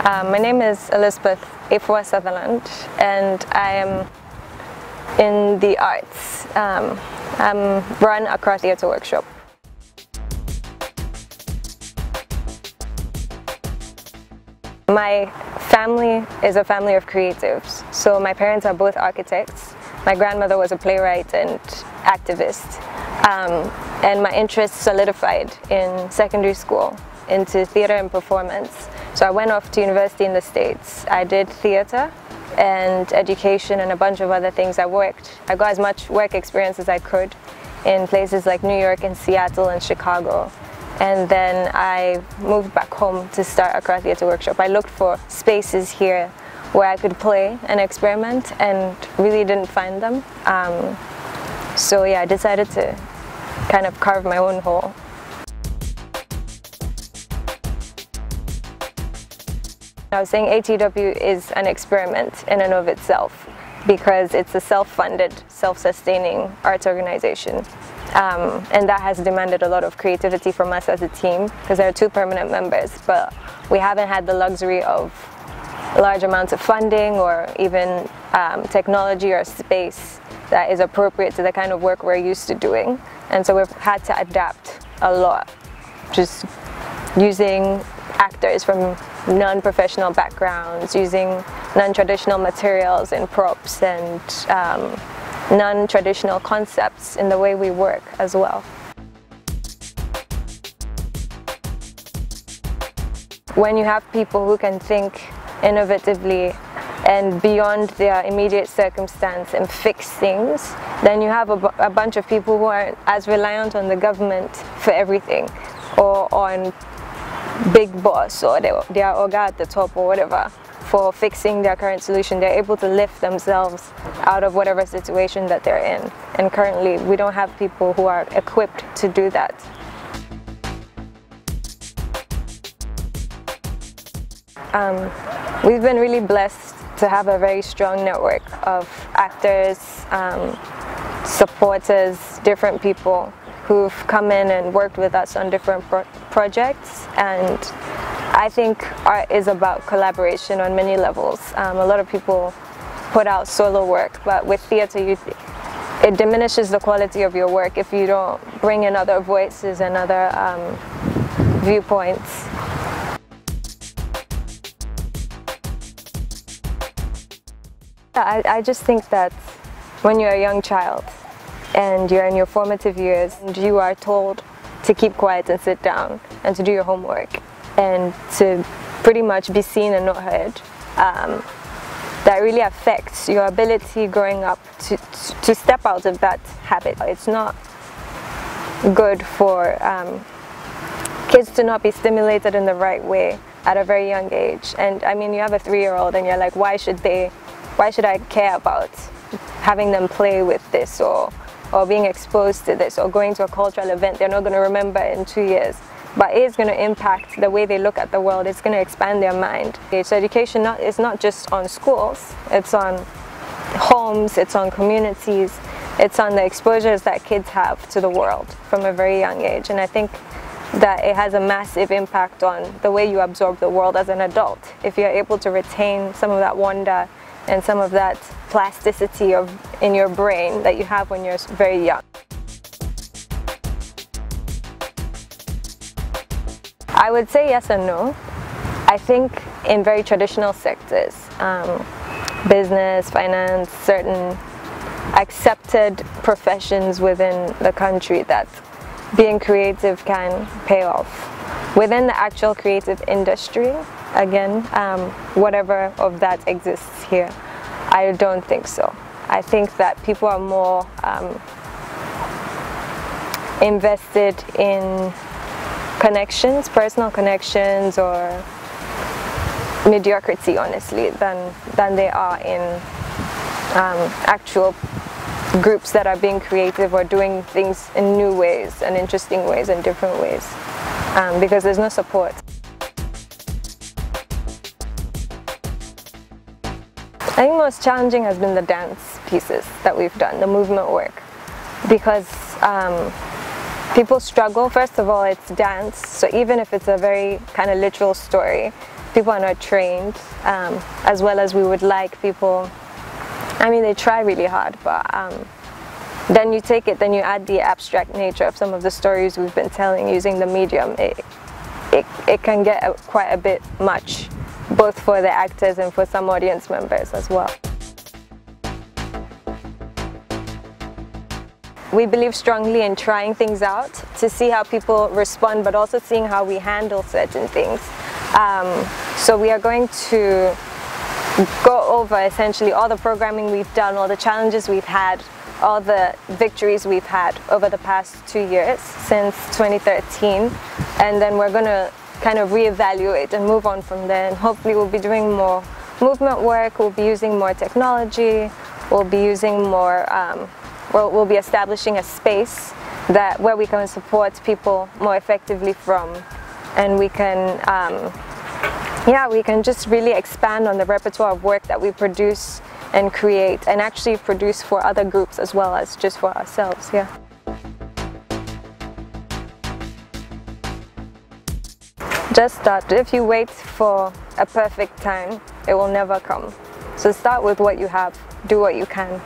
My name is Elisabeth Efua Sutherland, and I am in the arts. I'm run Accra Theatre Workshop. My family is a family of creatives. So my parents are both architects. My grandmother was a playwright and activist. And my interests solidified in secondary school into theater and performance. So I went off to university in the States. I did theater and education and a bunch of other things. I got as much work experience as I could in places like New York and Seattle and Chicago. And then I moved back home to start Accra Theatre Workshop. I looked for spaces here where I could play and experiment and really didn't find them. So yeah, I decided to kind of carve my own hole. I was saying ATW is an experiment in and of itself because it's a self-funded, self-sustaining arts organization. And that has demanded a lot of creativity from us as a team because there are 2 permanent members, but we haven't had the luxury of large amounts of funding or even technology or space that is appropriate to the kind of work we're used to doing. And so we've had to adapt a lot, just using actors from non-professional backgrounds, using non-traditional materials and props and non-traditional concepts in the way we work as well. When you have people who can think innovatively and beyond their immediate circumstance and fix things, then you have a bunch of people who aren't as reliant on the government for everything or on big boss or their orga at the top or whatever for fixing their current solution. They're able to lift themselves out of whatever situation that they're in. And currently we don't have people who are equipped to do that. We've been really blessed to have a very strong network of actors, supporters, different people who've come in and worked with us on different projects. And I think art is about collaboration on many levels. A lot of people put out solo work, but with theater it diminishes the quality of your work if you don't bring in other voices and other viewpoints. I just think that when you're a young child and you're in your formative years and you are told to keep quiet and sit down and to do your homework and to pretty much be seen and not heard, that really affects your ability growing up to step out of that habit. It's not good for kids to not be stimulated in the right way at a very young age. And I mean, you have a 3-year-old and you're like, why should I care about having them play with this or being exposed to this or going to a cultural event they're not going to remember in 2 years? But it is going to impact the way they look at the world. It's going to expand their mind. So education is not just on schools, it's on homes, it's on communities, it's on the exposures that kids have to the world from a very young age. And I think that it has a massive impact on the way you absorb the world as an adult. If you're able to retain some of that wonder and some of that plasticity in your brain that you have when you're very young. I would say yes and no. I think in very traditional sectors, business, finance, certain accepted professions within the country, that being creative can pay off. Within the actual creative industry, again, whatever of that exists here, I don't think so. I think that people are more invested in connections, personal connections, or mediocrity, honestly, than they are in actual groups that are being creative or doing things in new ways and interesting ways and different ways, because there's no support. I think most challenging has been the dance pieces that we've done, the movement work, because people struggle. First of all, it's dance, so even if it's a very kind of literal story, people are not trained as well as we would like. People, I mean, they try really hard, but then you take it, then you add the abstract nature of some of the stories we've been telling using the medium. It can get quite a bit much, both for the actors and for some audience members as well. We believe strongly in trying things out to see how people respond, but also seeing how we handle certain things. So we are going to go over essentially all the programming we've done, all the challenges we've had, all the victories we've had over the past 2 years since 2013, and then we're going to kind of reevaluate and move on from there, and hopefully we'll be doing more movement work, we'll be using more technology, we'll be using more we'll be establishing a space where we can support people more effectively from, and we can we can just really expand on the repertoire of work that we produce and create, and actually produce for other groups as well as just for ourselves. Just start. If you wait for a perfect time, it will never come. So start with what you have, do what you can.